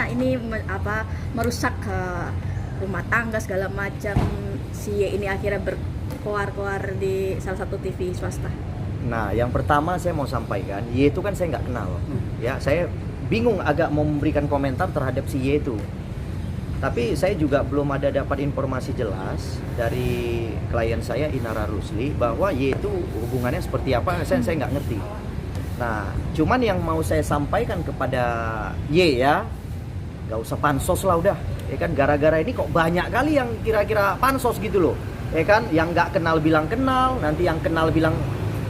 katanya ini merusak rumah tangga segala macam. Si Y ini akhirnya berkoar-koar di salah satu TV swasta. Nah, yang pertama saya mau sampaikan, Y itu kan saya nggak kenal. Ya, saya bingung agak mau memberikan komentar terhadap si Y itu. Tapi saya juga belum ada dapat informasi jelas dari klien saya Inara Rusli bahwa Y itu hubungannya seperti apa, saya nggak ngerti. Nah, cuman yang mau saya sampaikan kepada Y ya, nggak usah pansos lah udah. Ya kan, gara-gara ini kok banyak kali yang kira-kira pansos gitu loh. Ya kan, yang nggak kenal bilang kenal, nanti yang kenal bilang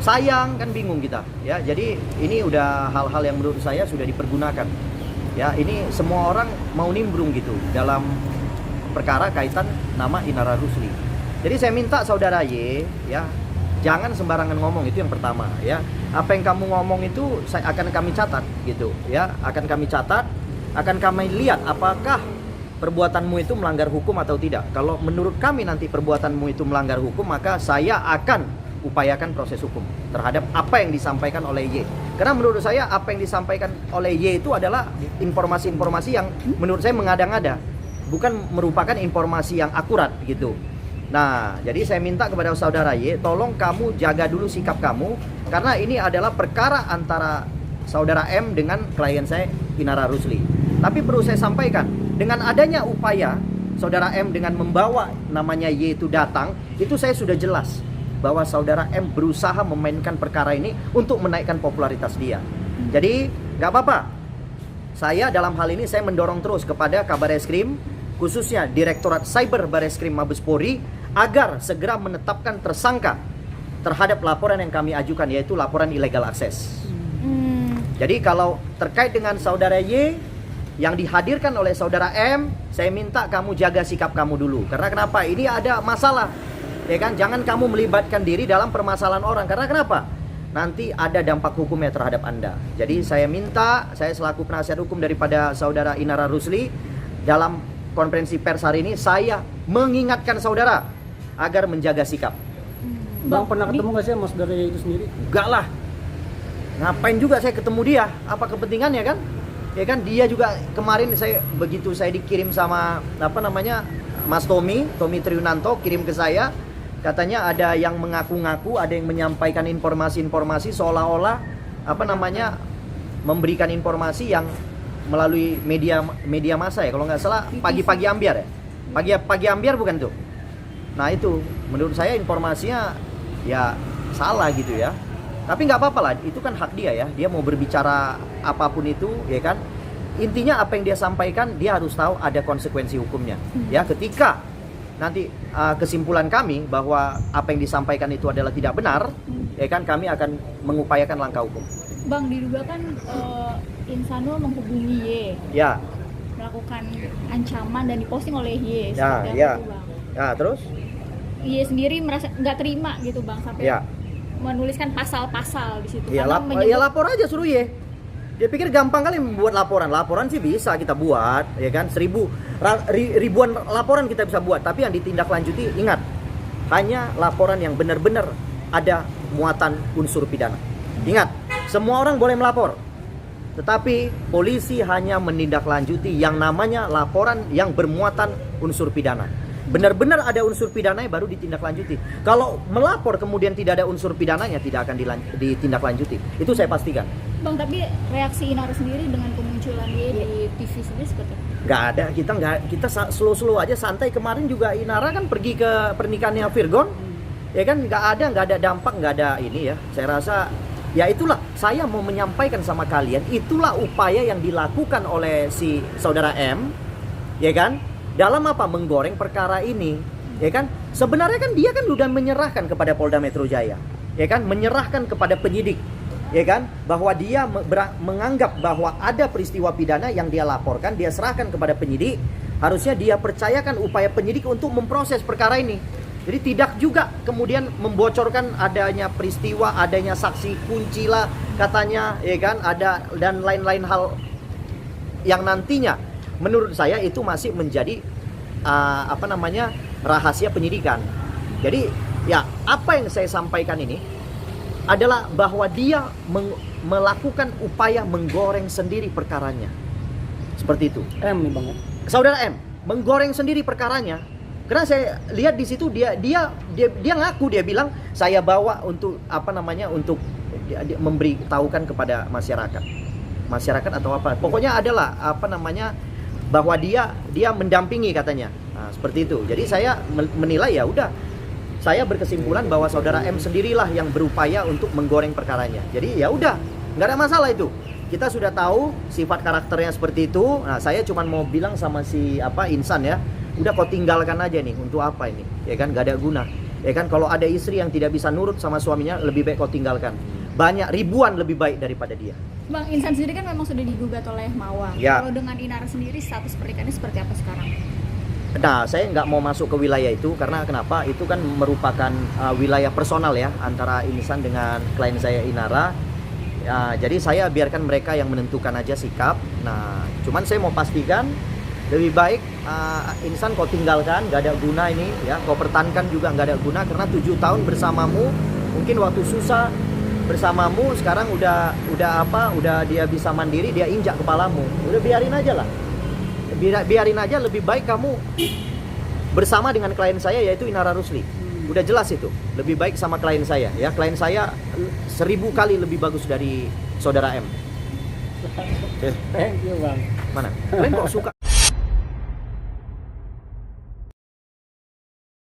sayang, kan bingung kita. Ya, jadi ini udah hal-hal yang menurut saya sudah dipergunakan. Ya, ini semua orang mau nimbrung gitu dalam perkara kaitan nama Inara Rusli. Jadi saya minta saudara Y, ya, jangan sembarangan ngomong, itu yang pertama, ya. Apa yang kamu ngomong itu akan kami catat gitu, ya. Akan kami catat, akan kami lihat apakah perbuatanmu itu melanggar hukum atau tidak. Kalau menurut kami nanti perbuatanmu itu melanggar hukum, maka saya akan upayakan proses hukum terhadap apa yang disampaikan oleh Y. Karena menurut saya apa yang disampaikan oleh Y itu adalah informasi-informasi yang menurut saya mengada-ngada, bukan merupakan informasi yang akurat gitu. Nah, jadi saya minta kepada saudara Y, tolong kamu jaga dulu sikap kamu, karena ini adalah perkara antara saudara M dengan klien saya Inara Rusli. Tapi perlu saya sampaikan, dengan adanya upaya saudara M dengan membawa namanya Y itu datang, itu saya sudah jelas bahwa saudara M berusaha memainkan perkara ini untuk menaikkan popularitas dia. Jadi nggak apa-apa. Saya dalam hal ini saya mendorong terus kepada Kabareskrim, khususnya Direktorat Cyber Bareskrim Mabes Polri, agar segera menetapkan tersangka terhadap laporan yang kami ajukan, yaitu laporan illegal access. Jadi kalau terkait dengan saudara Y yang dihadirkan oleh saudara M, saya minta kamu jaga sikap kamu dulu. Karena kenapa? Ini ada masalah. Ya kan, jangan kamu melibatkan diri dalam permasalahan orang. Karena kenapa? Nanti ada dampak hukumnya terhadap Anda. Jadi saya minta, saya selaku penasihat hukum daripada saudara Inara Rusli, dalam konferensi pers hari ini saya mengingatkan saudara agar menjaga sikap. Bang, pernah ketemu nggak sih sama saudara itu sendiri? Enggak lah. Ngapain juga saya ketemu dia? Apa kepentingannya kan? Ya kan, dia juga kemarin begitu saya dikirim sama Mas Tommy Triunanto kirim ke saya. Katanya ada yang mengaku-ngaku, ada yang menyampaikan informasi-informasi seolah-olah memberikan informasi yang melalui media massa ya, kalau nggak salah pagi ambiar ya. Pagi ambiar bukan tuh. Nah itu menurut saya informasinya ya salah gitu ya. Tapi nggak apa-apa lah, itu kan hak dia ya. Dia mau berbicara apapun itu, ya kan. Intinya apa yang dia sampaikan, dia harus tahu ada konsekuensi hukumnya. Ya, ketika nanti kesimpulan kami bahwa apa yang disampaikan itu adalah tidak benar, ya kan, kami akan mengupayakan langkah hukum. Bang, diduga kan Insanul menghubungi Y, Ya. melakukan ancaman dan diposting oleh Y. Ya, seperti ya. apa itu, Bang? Ya, terus? Y sendiri merasa nggak terima gitu, Bang, sampai Ya. menuliskan pasal-pasal di situ. Ya, lapor aja, suruh Y. Dia pikir gampang kali membuat laporan. Laporan sih bisa kita buat, ya kan? Ribuan laporan kita bisa buat. Tapi yang ditindaklanjuti, ingat, hanya laporan yang benar-benar ada muatan unsur pidana. Ingat, semua orang boleh melapor, tetapi polisi hanya menindaklanjuti yang namanya laporan yang bermuatan unsur pidana. Benar-benar ada unsur pidananya baru ditindaklanjuti. Kalau melapor kemudian tidak ada unsur pidananya, tidak akan ditindaklanjuti. Itu saya pastikan. Bang, tapi reaksi Inara sendiri dengan kemunculan Y di TV sendiri seperti apa? Nggak ada, kita slow aja, santai. Kemarin juga Inara kan pergi ke pernikahannya Virgon, ya kan, nggak ada dampak, nggak ada ini ya. Saya rasa ya itulah, saya mau menyampaikan sama kalian, itulah upaya yang dilakukan oleh si saudara M, ya kan, dalam apa? Menggoreng perkara ini, ya kan. Sebenarnya kan dia kan sudah menyerahkan kepada Polda Metro Jaya, ya kan, menyerahkan kepada penyidik, ya kan, bahwa dia menganggap bahwa ada peristiwa pidana yang dia laporkan, dia serahkan kepada penyidik. Harusnya dia percayakan upaya penyidik untuk memproses perkara ini. Jadi tidak juga kemudian membocorkan adanya peristiwa, adanya saksi kunci lah katanya, ya kan, ada dan lain-lain hal yang nantinya menurut saya itu masih menjadi rahasia penyidikan. Jadi ya, apa yang saya sampaikan ini adalah bahwa dia melakukan upaya menggoreng sendiri perkaranya. Seperti itu. M nih bang ya. Saudara M menggoreng sendiri perkaranya. Karena saya lihat di situ dia ngaku, dia bilang saya bawa untuk apa namanya, untuk dia memberitahukan kepada masyarakat atau apa. Pokoknya adalah apa namanya, bahwa dia mendampingi katanya. Nah, seperti itu. Jadi saya menilai ya udah, saya berkesimpulan bahwa saudara M sendirilah yang berupaya untuk menggoreng perkaranya. Jadi ya udah, nggak ada masalah itu. Kita sudah tahu sifat karakternya seperti itu. Nah, saya cuma mau bilang sama si Insan ya, udah kau tinggalkan aja nih, untuk apa ini? Ya kan, gak ada guna. Ya kan, kalau ada istri yang tidak bisa nurut sama suaminya, lebih baik kau tinggalkan. Banyak ribuan lebih baik daripada dia. Bang, Insan sendiri kan memang sudah digugat oleh Mawang. Ya. Kalau dengan Inara sendiri status pernikahannya seperti apa sekarang? Nah, saya nggak mau masuk ke wilayah itu karena kenapa? Itu kan merupakan wilayah personal ya, antara Insan dengan klien saya Inara. Ya, jadi saya biarkan mereka yang menentukan aja sikap. Nah, cuman saya mau pastikan lebih baik Insan kau tinggalkan, gak ada guna ini ya. Kau pertahankan juga gak ada guna, karena 7 tahun bersamamu, mungkin waktu susah bersamamu, sekarang udah dia bisa mandiri, dia injak kepalamu. Udah biarin aja lah. Biarin aja, lebih baik kamu bersama dengan klien saya yaitu Inara Rusli. Udah jelas itu. Lebih baik sama klien saya ya. Klien saya 1000 kali lebih bagus dari saudara M. Thank you bang. Mana? Kalian kok suka